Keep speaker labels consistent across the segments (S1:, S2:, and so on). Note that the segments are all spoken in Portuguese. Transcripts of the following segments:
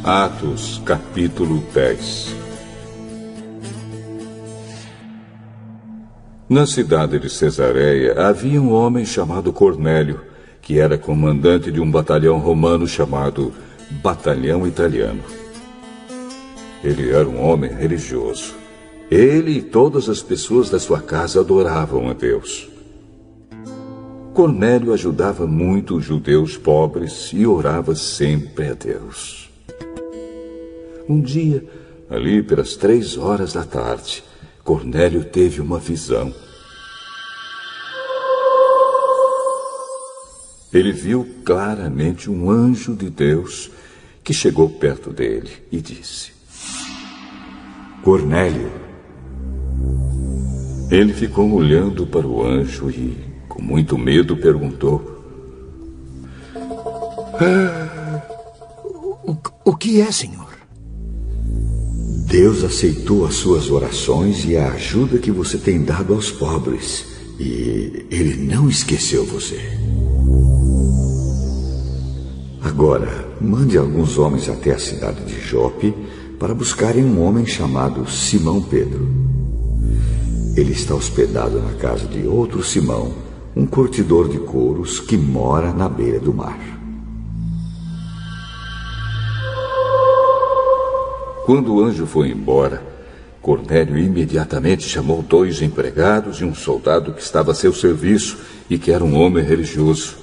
S1: Atos, capítulo 10. Na cidade de Cesareia havia um homem chamado Cornélio, que era comandante de um batalhão romano chamado Batalhão Italiano. Ele era um homem religioso. Ele e todas as pessoas da sua casa adoravam a Deus. Cornélio ajudava muito os judeus pobres e orava sempre a Deus. Um dia, ali pelas 3 da tarde, Cornélio teve uma visão. Ele viu claramente um anjo de Deus que chegou perto dele e disse: Cornélio. Ele ficou olhando para o anjo e, com muito medo, perguntou:
S2: O que é, Senhor?
S3: Deus aceitou as suas orações e a ajuda que você tem dado aos pobres. E Ele não esqueceu você. Agora, mande alguns homens até a cidade de Jope para buscarem um homem chamado Simão Pedro. Ele está hospedado na casa de outro Simão, um curtidor de couros que mora na beira do mar.
S1: Quando o anjo foi embora, Cornélio imediatamente chamou 2 empregados e um soldado que estava a seu serviço e que era um homem religioso.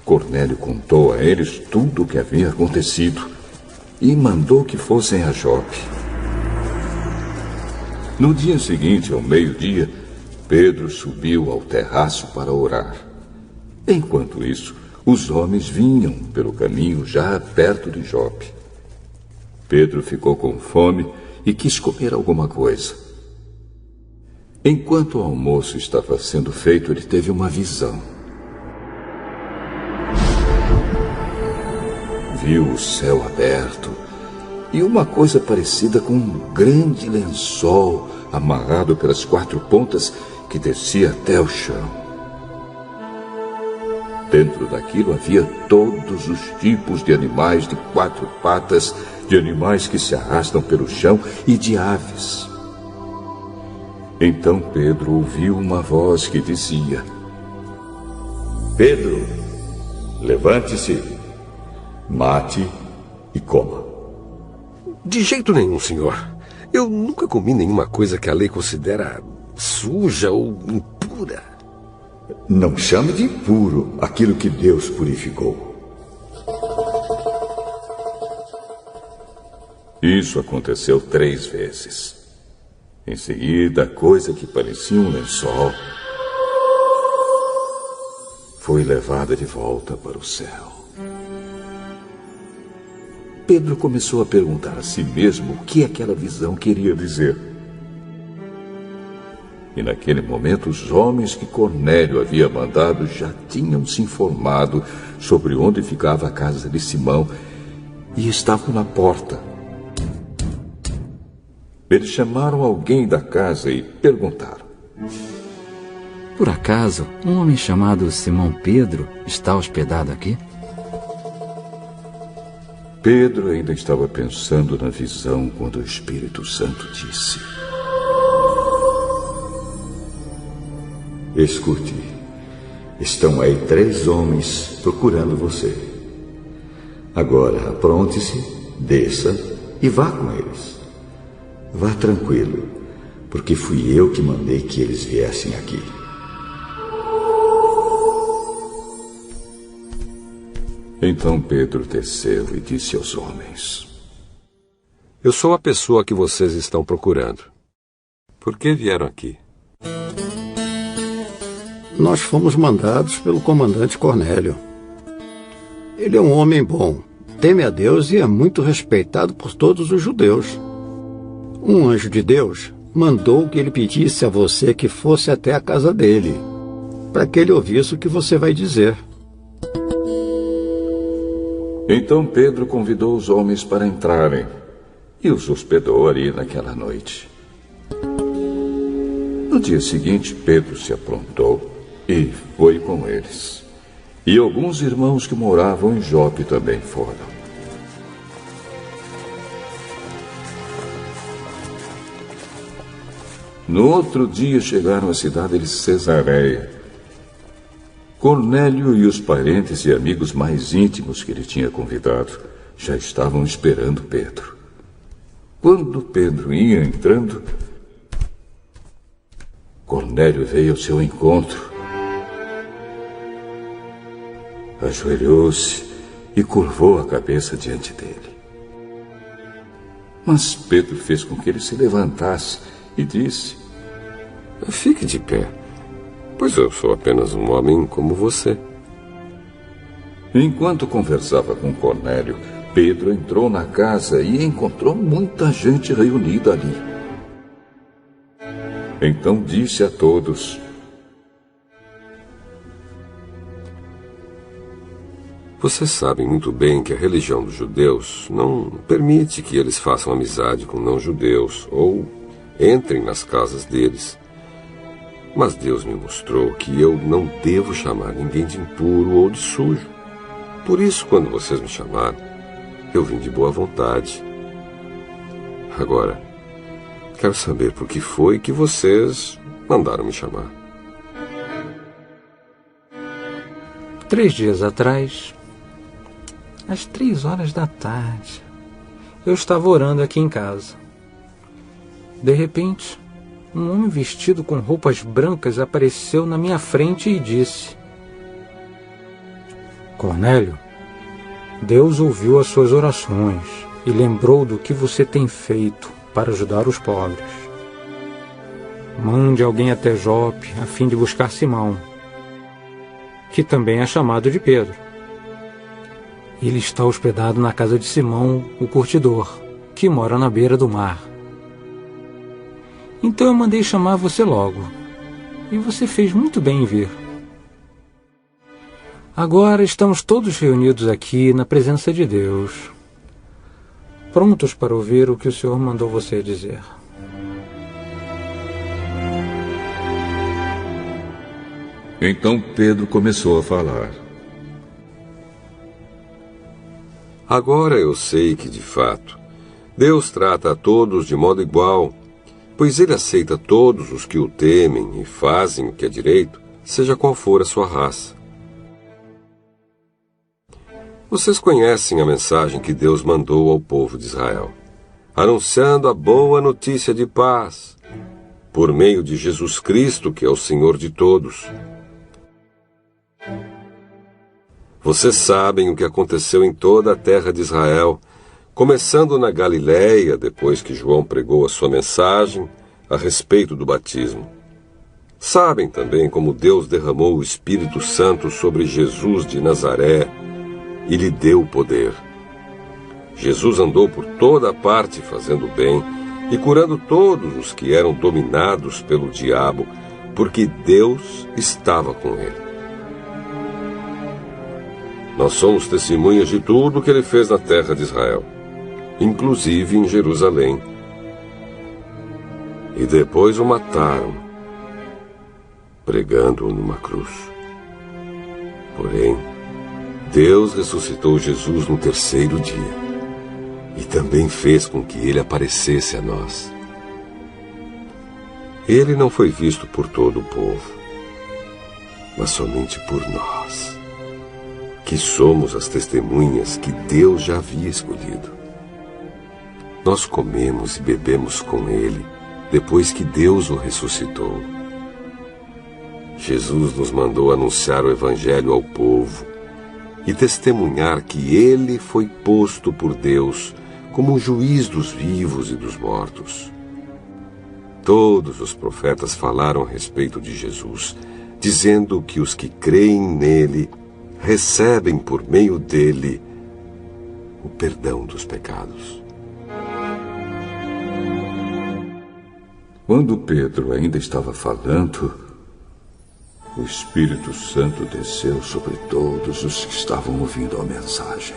S1: Cornélio contou a eles tudo o que havia acontecido e mandou que fossem a Jope. No dia seguinte, ao meio-dia, Pedro subiu ao terraço para orar. Enquanto isso, os homens vinham pelo caminho já perto de Jope. Pedro ficou com fome e quis comer alguma coisa. Enquanto o almoço estava sendo feito, ele teve uma visão. Viu o céu aberto e uma coisa parecida com um grande lençol amarrado pelas 4 pontas que descia até o chão. Dentro daquilo havia todos os tipos de animais de 4 patas, de animais que se arrastam pelo chão e de aves. Então Pedro ouviu uma voz que dizia:
S3: Pedro, levante-se, mate e coma.
S2: De jeito nenhum, senhor. Eu nunca comi nenhuma coisa que a lei considera suja ou impura.
S3: Não chame de impuro aquilo que Deus purificou.
S1: Isso aconteceu 3 vezes. Em seguida, a coisa que parecia um lençol foi levada de volta para o céu. Pedro começou a perguntar a si mesmo o que aquela visão queria dizer. E naquele momento, os homens que Cornélio havia mandado já tinham se informado sobre onde ficava a casa de Simão e estavam na porta. Eles chamaram alguém da casa e perguntaram:
S4: Por acaso, um homem chamado Simão Pedro está hospedado aqui?
S1: Pedro ainda estava pensando na visão quando o Espírito Santo disse:
S3: Escute, estão aí 3 homens procurando você. Agora, apronte-se, desça e vá com eles. Vá tranquilo, porque fui eu que mandei que eles viessem aqui.
S1: Então Pedro desceu e disse aos homens:
S2: Eu sou a pessoa que vocês estão procurando. Por que vieram aqui?
S5: Nós fomos mandados pelo comandante Cornélio. Ele é um homem bom, teme a Deus e é muito respeitado por todos os judeus. Um anjo de Deus mandou que ele pedisse a você que fosse até a casa dele, para que ele ouvisse o que você vai dizer.
S1: Então Pedro convidou os homens para entrarem e os hospedou ali naquela noite. No dia seguinte, Pedro se aprontou e foi com eles. E alguns irmãos que moravam em Jope também foram. No outro dia chegaram à cidade de Cesareia. Cornélio e os parentes e amigos mais íntimos que ele tinha convidado já estavam esperando Pedro. Quando Pedro ia entrando, Cornélio veio ao seu encontro. Ajoelhou-se e curvou a cabeça diante dele. Mas Pedro fez com que ele se levantasse e disse:
S2: Fique de pé, pois eu sou apenas um homem como você.
S1: Enquanto conversava com Cornélio, Pedro entrou na casa e encontrou muita gente reunida ali. Então disse a todos:
S2: Vocês sabem muito bem que a religião dos judeus não permite que eles façam amizade com não-judeus ou entrem nas casas deles. Mas Deus me mostrou que eu não devo chamar ninguém de impuro ou de sujo. Por isso, quando vocês me chamaram, eu vim de boa vontade. Agora, quero saber por que foi que vocês mandaram me chamar.
S6: 3 dias atrás, às 15h, eu estava orando aqui em casa. De repente, um homem vestido com roupas brancas apareceu na minha frente e disse: Cornélio, Deus ouviu as suas orações e lembrou do que você tem feito para ajudar os pobres. Mande alguém até Jope a fim de buscar Simão, que também é chamado de Pedro. Ele está hospedado na casa de Simão, o curtidor, que mora na beira do mar. Então eu mandei chamar você logo, e você fez muito bem em vir. Agora estamos todos reunidos aqui na presença de Deus, prontos para ouvir o que o Senhor mandou você dizer.
S1: Então Pedro começou a falar.
S2: Agora eu sei que, de fato, Deus trata a todos de modo igual, pois Ele aceita todos os que o temem e fazem o que é direito, seja qual for a sua raça. Vocês conhecem a mensagem que Deus mandou ao povo de Israel, anunciando a boa notícia de paz, por meio de Jesus Cristo, que é o Senhor de todos. Vocês sabem o que aconteceu em toda a terra de Israel, começando na Galiléia, depois que João pregou a sua mensagem a respeito do batismo. Sabem também como Deus derramou o Espírito Santo sobre Jesus de Nazaré e lhe deu poder. Jesus andou por toda a parte fazendo bem e curando todos os que eram dominados pelo diabo, porque Deus estava com ele. Nós somos testemunhas de tudo o que ele fez na terra de Israel, inclusive em Jerusalém. E depois o mataram, pregando-o numa cruz. Porém, Deus ressuscitou Jesus no 3º dia e também fez com que ele aparecesse a nós. Ele não foi visto por todo o povo, mas somente por nós, que somos as testemunhas que Deus já havia escolhido. Nós comemos e bebemos com ele depois que Deus o ressuscitou. Jesus nos mandou anunciar o Evangelho ao povo e testemunhar que ele foi posto por Deus como o juiz dos vivos e dos mortos. Todos os profetas falaram a respeito de Jesus, dizendo que os que creem nele recebem por meio dele o perdão dos pecados.
S1: Quando Pedro ainda estava falando, o Espírito Santo desceu sobre todos os que estavam ouvindo a mensagem.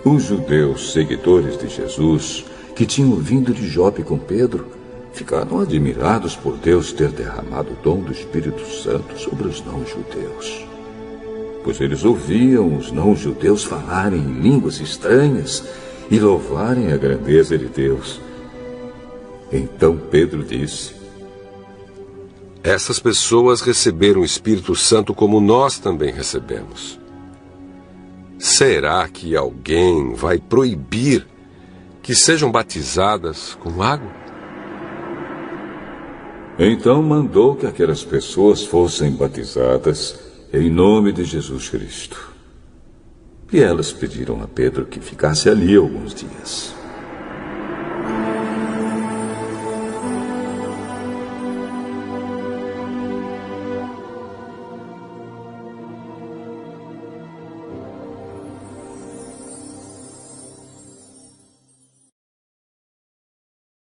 S1: Os judeus, seguidores de Jesus, que tinham vindo de Jope com Pedro, ficaram admirados por Deus ter derramado o dom do Espírito Santo sobre os não-judeus. Pois eles ouviam os não-judeus falarem em línguas estranhas e louvarem a grandeza de Deus. Então Pedro disse:
S2: essas pessoas receberam o Espírito Santo como nós também recebemos. Será que alguém vai proibir que sejam batizadas com água?
S1: Então mandou que aquelas pessoas fossem batizadas em nome de Jesus Cristo. E elas pediram a Pedro que ficasse ali alguns dias.